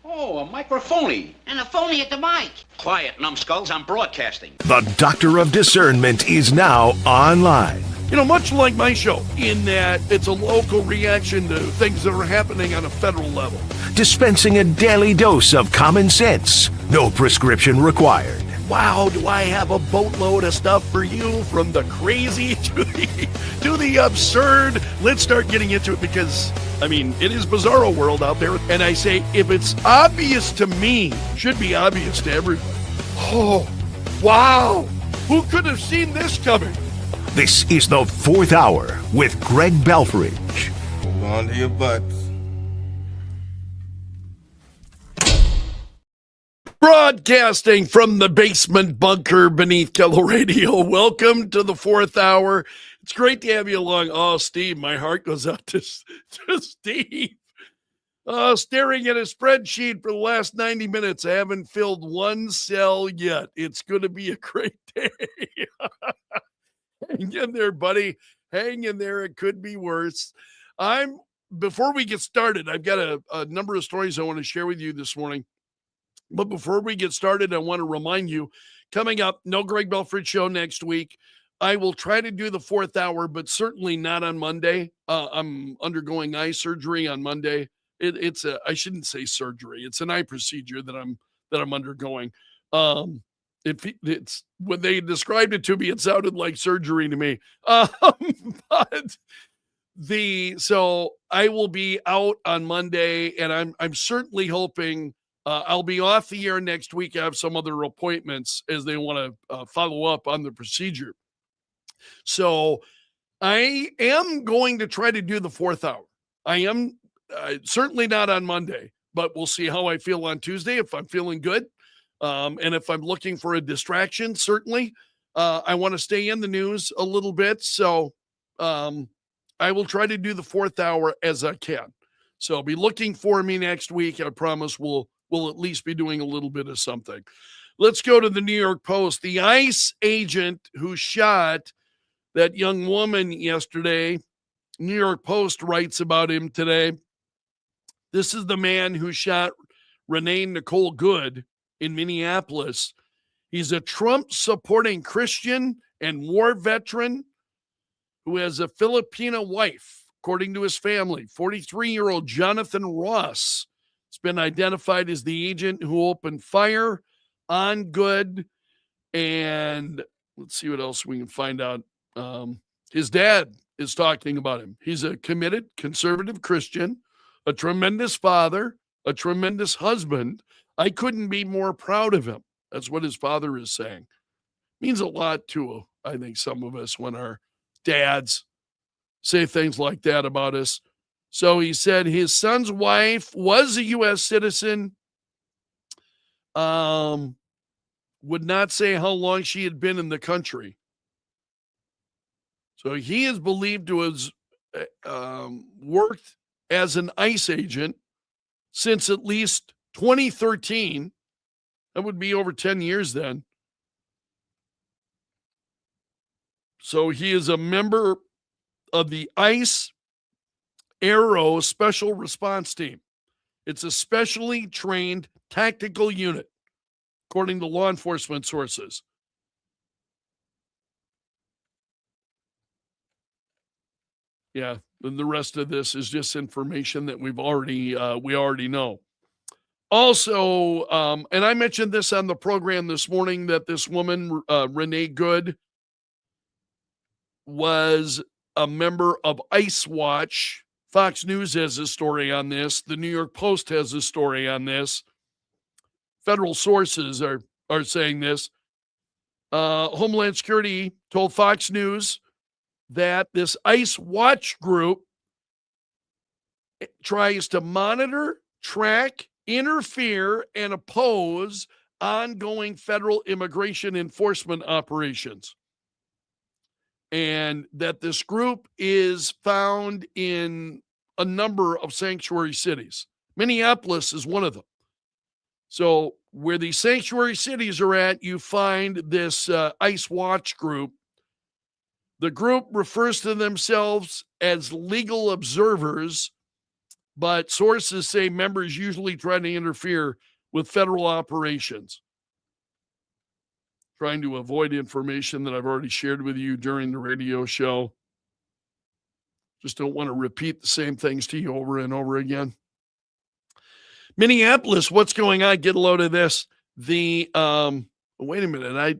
Oh, a microphony. And a phony at the mic. Quiet, numbskulls, I'm broadcasting. The Doctor of Discernment is now online. You know, much like my show, in that it's a local reaction to things that are happening on a federal level. Dispensing a daily dose of common sense. No prescription required. Wow, do I have a boatload of stuff for you, from the crazy to the absurd. Let's start getting into it because, I mean, it is bizarro world out there. And I say, if it's obvious to me, it should be obvious to everyone. Oh, wow. Who could have seen this coming? This is the Fourth Hour with Greg Belfrage. Hold on to your butts. Broadcasting from the basement bunker beneath Kello Radio. Welcome to the Fourth Hour. It's great to have you along. Oh, Steve, my heart goes out to Steve. Staring at a spreadsheet for the last 90 minutes. I haven't filled one cell yet. It's going to be a great day. Hang in there, buddy. Hang in there. It could be worse. Before we get started, I've got a number of stories I want to share with you this morning. But before we get started, I want to remind you, coming up, no Greg Belfrage show next week. I will try to do the Fourth Hour, but certainly not on Monday. I'm undergoing eye surgery on Monday. I shouldn't say surgery. It's an eye procedure that I'm undergoing. It's when they described it to me, it sounded like surgery to me. So I will be out on Monday, and I'm certainly hoping I'll be off the air next week. I have some other appointments as they want to follow up on the procedure. So I am going to try to do the Fourth Hour. I am certainly not on Monday, but we'll see how I feel on Tuesday. If I'm feeling good, and if I'm looking for a distraction, certainly I want to stay in the news a little bit. So I will try to do the Fourth Hour as I can. So be looking for me next week. I promise we'll at least be doing a little bit of something. Let's go to the New York Post. The ICE agent who shot that young woman yesterday, New York Post writes about him today. This is the man who shot Renee Nicole Good in Minneapolis. He's a Trump-supporting Christian and war veteran who has a Filipino wife, according to his family. 43-year-old Jonathan Ross has been identified as the agent who opened fire on Good. And let's see what else we can find out. His dad is talking about him. He's a committed conservative Christian, a tremendous father, a tremendous husband. I couldn't be more proud of him. That's what his father is saying. Means a lot to, I think, some of us when our dads say things like that about us. So he said his son's wife was a U.S. citizen. Would not say how long she had been in the country. So he is believed to have worked as an ICE agent since at least 2013. That would be over 10 years then. So he is a member of the ICE Aero Special Response Team. It's a specially trained tactical unit, according to law enforcement sources. Yeah, and the rest of this is just information that we already know. Also, and I mentioned this on the program this morning, that this woman, Renee Good, was a member of ICE Watch. Fox News has a story on this. The New York Post has a story on this. Federal sources are saying this. Homeland Security told Fox News that this ICE Watch group tries to monitor, track, interfere, and oppose ongoing federal immigration enforcement operations. And that this group is found in a number of sanctuary cities. Minneapolis is one of them. So where these sanctuary cities are at, you find this ICE Watch group. The group refers to themselves as legal observers. but sources say members usually try to interfere with federal operations, trying to avoid information that I've already shared with you during the radio show. Just don't want to repeat the same things to you over and over again. Minneapolis, what's going on? Get a load of this. Wait a minute.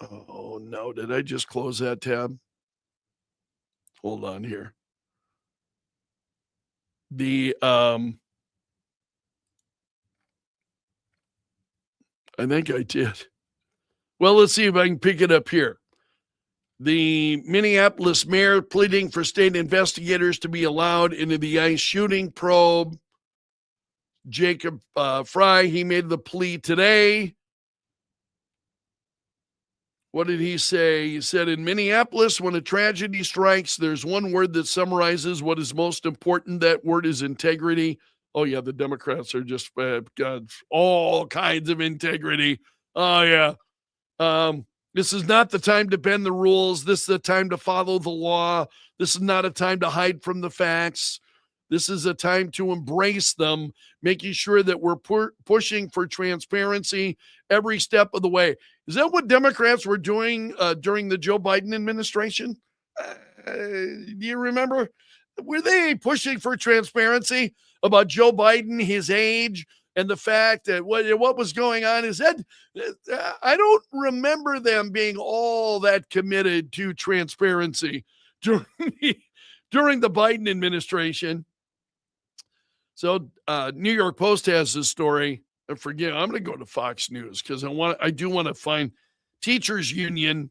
Oh no, did I just close that tab? Hold on here. I think I did. Well, let's see if I can pick it up here. The Minneapolis mayor pleading for state investigators to be allowed into the ICE shooting probe. Jacob Fry, he made the plea today. What did he say? He said, in Minneapolis, when a tragedy strikes, there's one word that summarizes what is most important. That word is integrity. Oh, yeah, the Democrats are just got all kinds of integrity. Oh, yeah. This is not the time to bend the rules. This is the time to follow the law. This is not a time to hide from the facts. This is a time to embrace them, making sure that we're pushing for transparency every step of the way. Is that what Democrats were doing during the Joe Biden administration? Do you remember? Were they pushing for transparency about Joe Biden, his age, and the fact that what was going on? Is that I don't remember them being all that committed to transparency during the Biden administration. So New York Post has this story. I'm going to go to Fox News because I do want to find teachers union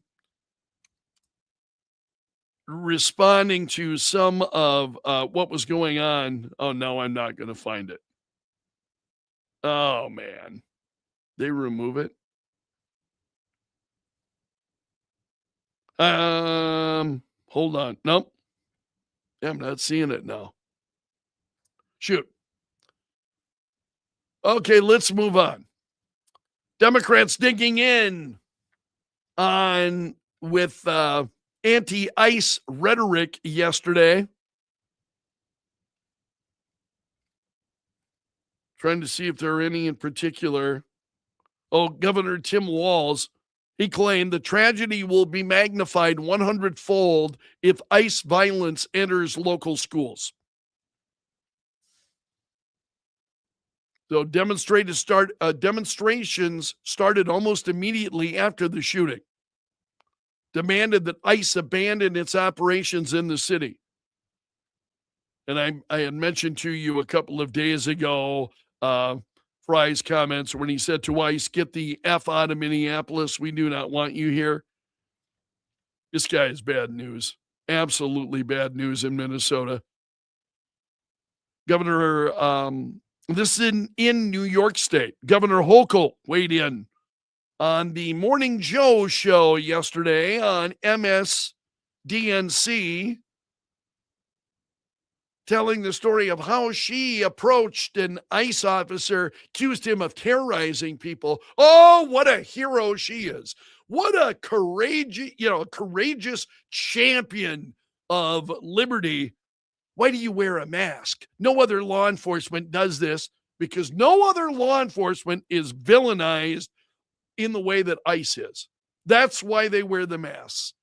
responding to some of what was going on. Oh, no, I'm not going to find it. Oh, man. They remove it. Hold on. Nope. I'm not seeing it now. Shoot. Okay, let's move on. Democrats digging in on with anti-ICE rhetoric yesterday. Trying to see if there are any in particular. Oh, Governor Tim Walz, he claimed the tragedy will be magnified 100-fold if ICE violence enters local schools. So demonstrations started almost immediately after the shooting, demanded that ICE abandon its operations in the city. And I had mentioned to you a couple of days ago Fry's comments when he said to ICE, get the F out of Minneapolis. We do not want you here. This guy is bad news. Absolutely bad news in Minnesota. Governor, this is in New York State. Governor Hochul weighed in on the Morning Joe show yesterday on MSDNC, telling the story of how she approached an ICE officer, accused him of terrorizing people. Oh, what a hero she is. What a courageous champion of liberty. Why do you wear a mask? No other law enforcement does this because no other law enforcement is villainized in the way that ICE is. That's why they wear the masks.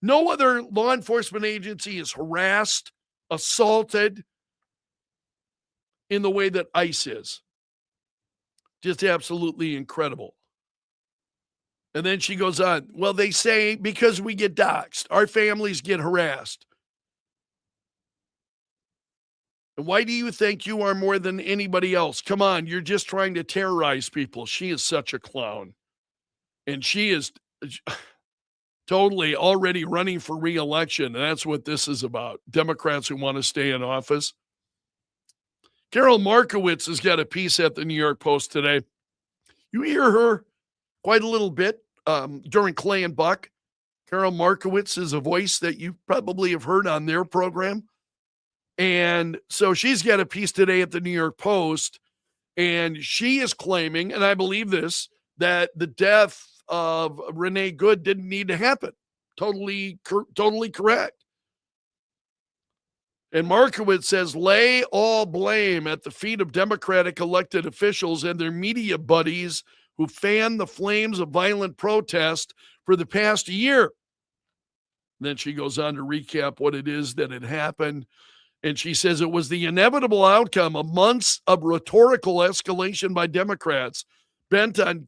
No other law enforcement agency is harassed, assaulted in the way that ICE is. Just absolutely incredible. And then she goes on, well, they say because we get doxxed, our families get harassed. And why do you think you are more than anybody else? Come on, you're just trying to terrorize people. She is such a clown. And she is totally already running for re-election. And that's what this is about. Democrats who want to stay in office. Carol Markowitz has got a piece at the New York Post today. You hear her quite a little bit during Clay and Buck. Carol Markowitz is a voice that you probably have heard on their program. And so she's got a piece today at the New York Post, and she is claiming, and I believe this, that the death of Renee Good didn't need to happen. Totally correct. And Markowitz says, lay all blame at the feet of Democratic elected officials and their media buddies who fanned the flames of violent protest for the past year. Then she goes on to recap what it is that had happened. And she says it was the inevitable outcome of months of rhetorical escalation by Democrats bent on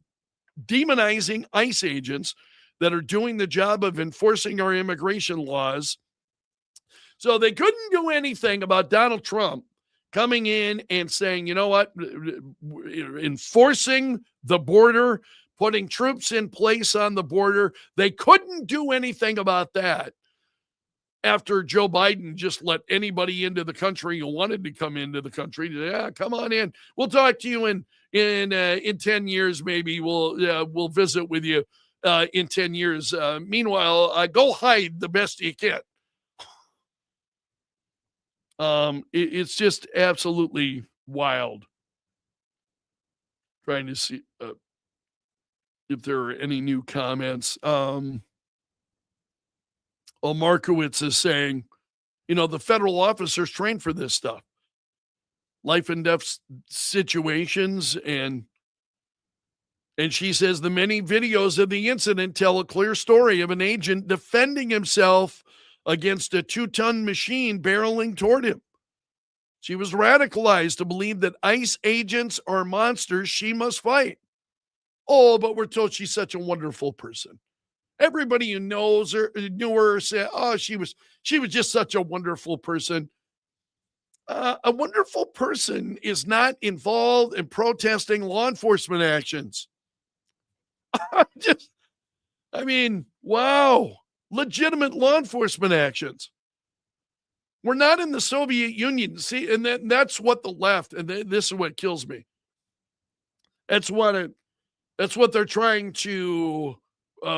demonizing ICE agents that are doing the job of enforcing our immigration laws. So they couldn't do anything about Donald Trump coming in and saying, you know what, enforcing the border, putting troops in place on the border. They couldn't do anything about that after Joe Biden just let anybody into the country who wanted to come into the country. Yeah, come on in. We'll talk to you in 10 years. Maybe we'll visit with you in 10 years. Meanwhile, go hide the best you can. It's just absolutely wild. Trying to see if there are any new comments. Markowitz is saying, the federal officers trained for this stuff, life and death situations. And she says the many videos of the incident tell a clear story of an agent defending himself against a 2-ton machine barreling toward him. She was radicalized to believe that ICE agents are monsters she must fight. Oh, but we're told she's such a wonderful person. Everybody who knows her, knew her, said, oh, she was just such a wonderful person. A wonderful person is not involved in protesting law enforcement actions. Wow. Legitimate law enforcement actions. We're not in the Soviet Union. See, and that's what the left, and this is what kills me. That's what they're trying to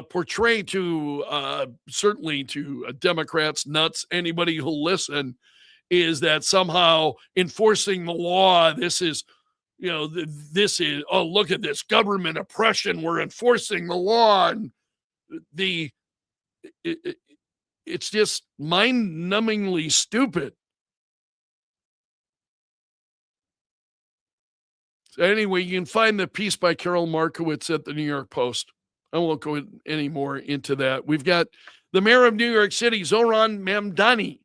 portray to certainly to Democrats, nuts, anybody who'll listen, is that somehow enforcing the law, this is, oh, look at this government oppression. We're enforcing the law. And it's just mind-numbingly stupid. So anyway, you can find the piece by Carol Markowitz at the New York Post. I won't go any more into that. We've got the mayor of New York City, Zohran Mamdani,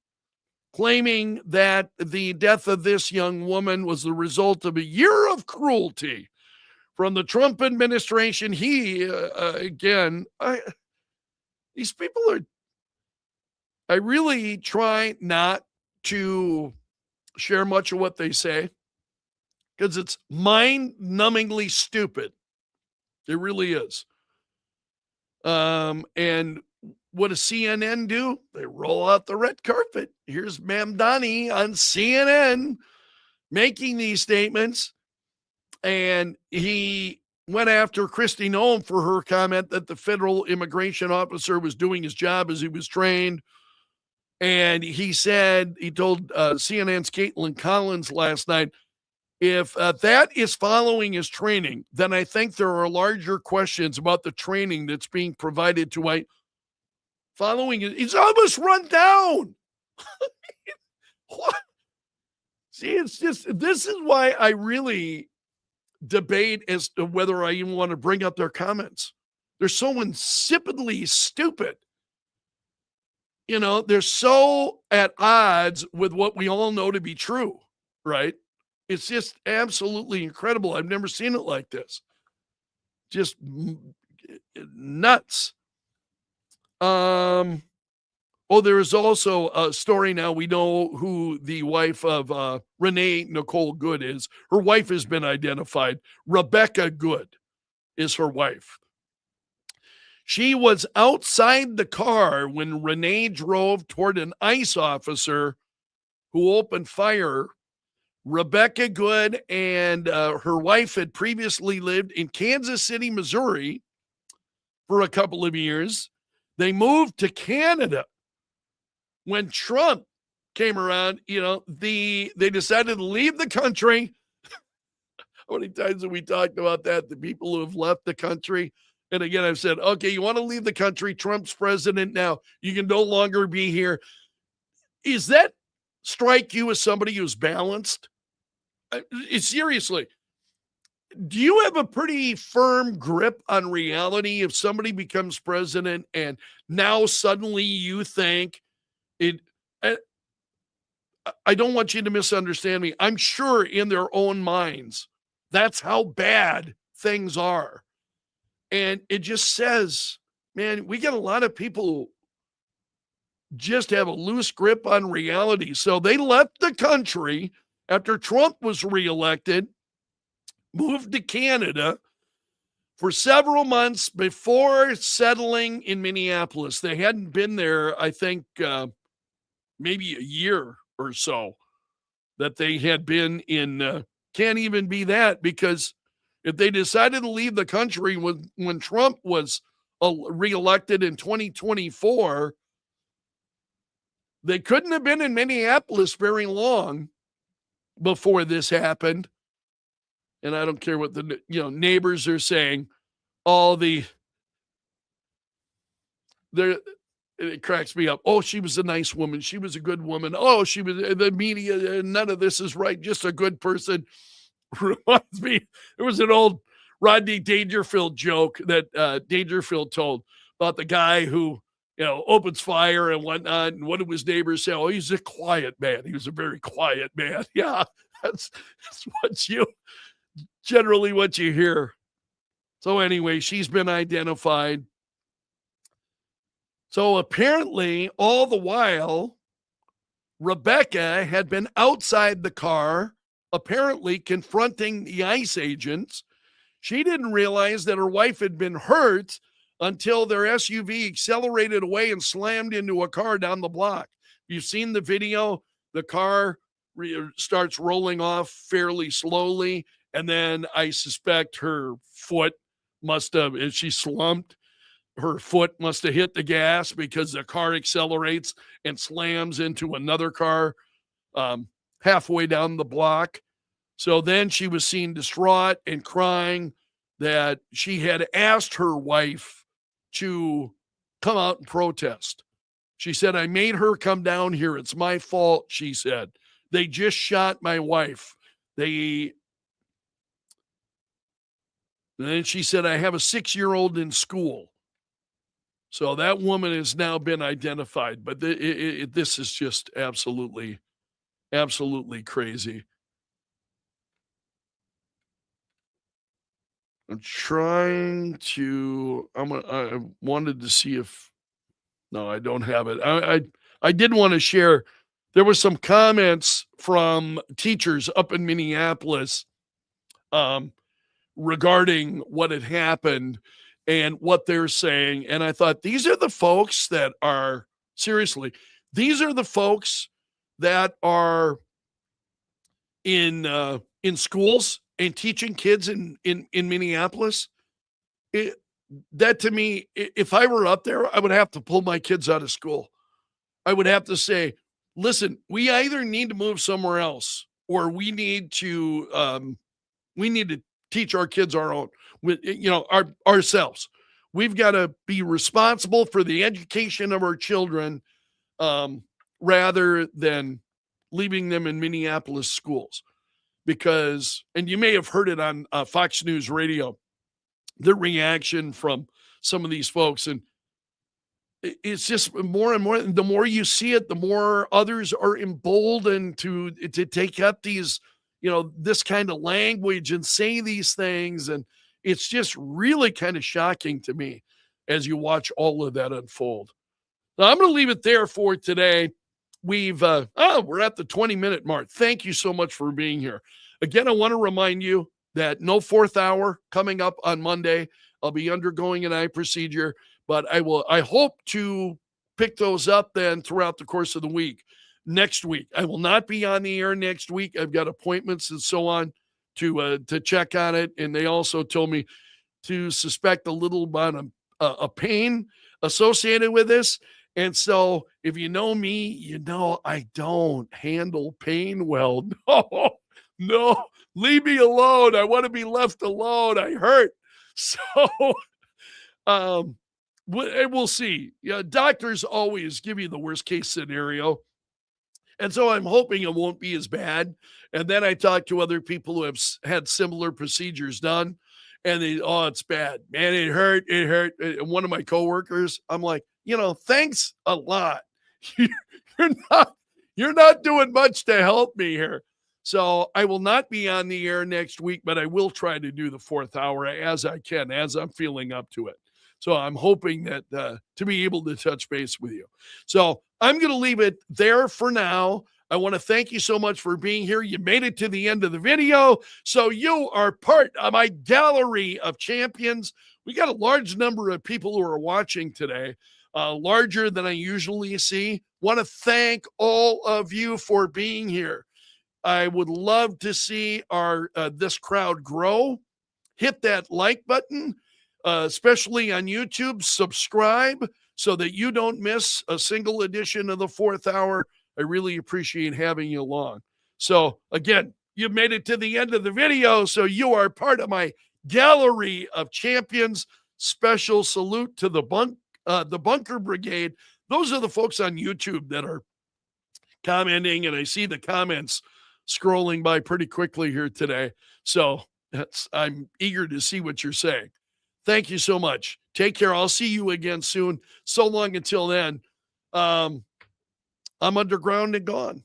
claiming that the death of this young woman was the result of a year of cruelty from the Trump administration. These people are, I really try not to share much of what they say because it's mind-numbingly stupid. It really is. And what does CNN do? They roll out the red carpet. Here's Mamdani on CNN making these statements. And he went after Kristi Noem for her comment that the federal immigration officer was doing his job as he was trained. And he told CNN's Caitlin Collins last night, if that is following his training, then I think there are larger questions about the training that's being provided to white. Following it, he's almost run down. What? See, it's just, this is why I really debate as to whether I even want to bring up their comments. They're so insipidly stupid. They're so at odds with what we all know to be true, right? It's just absolutely incredible. I've never seen it like this. Just nuts. There is also a story now. We know who the wife of Renee Nicole Good is. Her wife has been identified. Rebecca Good is her wife. She was outside the car when Renee drove toward an ICE officer who opened fire. Rebecca Good and her wife had previously lived in Kansas City, Missouri for a couple of years. They moved to Canada. When Trump came around, they decided to leave the country. How many times have we talked about that? The people who have left the country. And again, I've said, okay, you want to leave the country. Trump's president now. You can no longer be here. Is that strike you as somebody who's balanced? Seriously, do you have a pretty firm grip on reality if somebody becomes president and now suddenly you think it? I I don't want you to misunderstand me. I'm sure in their own minds, that's how bad things are. And it just says, man, we get a lot of people just have a loose grip on reality. So they left the country after Trump was reelected, moved to Canada for several months before settling in Minneapolis. They hadn't been there, I think, maybe a year or so that they had been in. Can't even be that, because if they decided to leave the country when Trump was reelected in 2024, they couldn't have been in Minneapolis very long before this happened. And I don't care what the neighbors are saying. All the there it cracks me up. Oh, she was a nice woman. She was a good woman. Oh, she was the media. None of this is right. Just a good person. Reminds me, there was an old Rodney Dangerfield joke that Dangerfield told about the guy who, opens fire and whatnot. And what do his neighbors say? Oh, he's a quiet man. He was a very quiet man. Yeah, that's generally what you hear. So anyway, she's been identified. So apparently, all the while, Rebecca had been outside the car, apparently confronting the ICE agents. She didn't realize that her wife had been hurt until their SUV accelerated away and slammed into a car down the block. You've seen the video. The car starts rolling off fairly slowly, and then I suspect her foot must have, as she slumped, her foot must have hit the gas because the car accelerates and slams into another car halfway down the block. So then she was seen distraught and crying that she had asked her wife to come out and protest. She said, I made her come down here. It's my fault, she said. They just shot my wife. And then she said, I have a 6-year-old in school. So that woman has now been identified, but this is just absolutely, absolutely crazy. I wanted to see if, no, I don't have it. I did want to share, there were some comments from teachers up in Minneapolis regarding what had happened and what they're saying. And I thought, these are the folks that are, seriously, these are the folks that are in schools and teaching kids in Minneapolis. That to me, if I were up there, I would have to pull my kids out of school. I would have to say, listen, we either need to move somewhere else, or we need to teach our kids our own, ourselves. We've got to be responsible for the education of our children, rather than leaving them in Minneapolis schools. Because, and you may have heard it on Fox News Radio, the reaction from some of these folks, and it's just more and more. The more you see it, the more others are emboldened to take up these, this kind of language and say these things. And it's just really kind of shocking to me as you watch all of that unfold. Now, I'm going to leave it there for today. We're at the 20-minute mark. Thank you so much for being here. Again, I want to remind you that no fourth hour coming up on Monday. I'll be undergoing an eye procedure, but I hope to pick those up then throughout the course of the week. Next week, I will not be on the air next week. I've got appointments and so on to check on it. And they also told me to suspect a little amount of a pain associated with this. And so if you know me, I don't handle pain well. No, leave me alone. I want to be left alone. I hurt. So we'll see. Doctors always give you the worst case scenario. And so I'm hoping it won't be as bad. And then I talked to other people who have had similar procedures done, and oh, it's bad, man. It hurt. It hurt. And one of my coworkers, I'm like, thanks a lot. you're you're not doing much to help me here. So I will not be on the air next week, but I will try to do the 4th hour as I can, as I'm feeling up to it. So I'm hoping that to be able to touch base with you. So I'm going to leave it there for now. I want to thank you so much for being here. You made it to the end of the video, so you are part of my gallery of champions. We got a large number of people who are watching today, larger than I usually see. Want to thank all of you for being here. I would love to see our this crowd grow. Hit that like button, especially on YouTube. Subscribe so that you don't miss a single edition of the 4th hour. I really appreciate having you along. So again, you've made it to the end of the video, so you are part of my gallery of champions. Special salute to the Bunker Brigade. Those are the folks on YouTube that are commenting, and I see the comments scrolling by pretty quickly here today. So I'm eager to see what you're saying. Thank you so much. Take care. I'll see you again soon. So long until then. I'm underground and gone.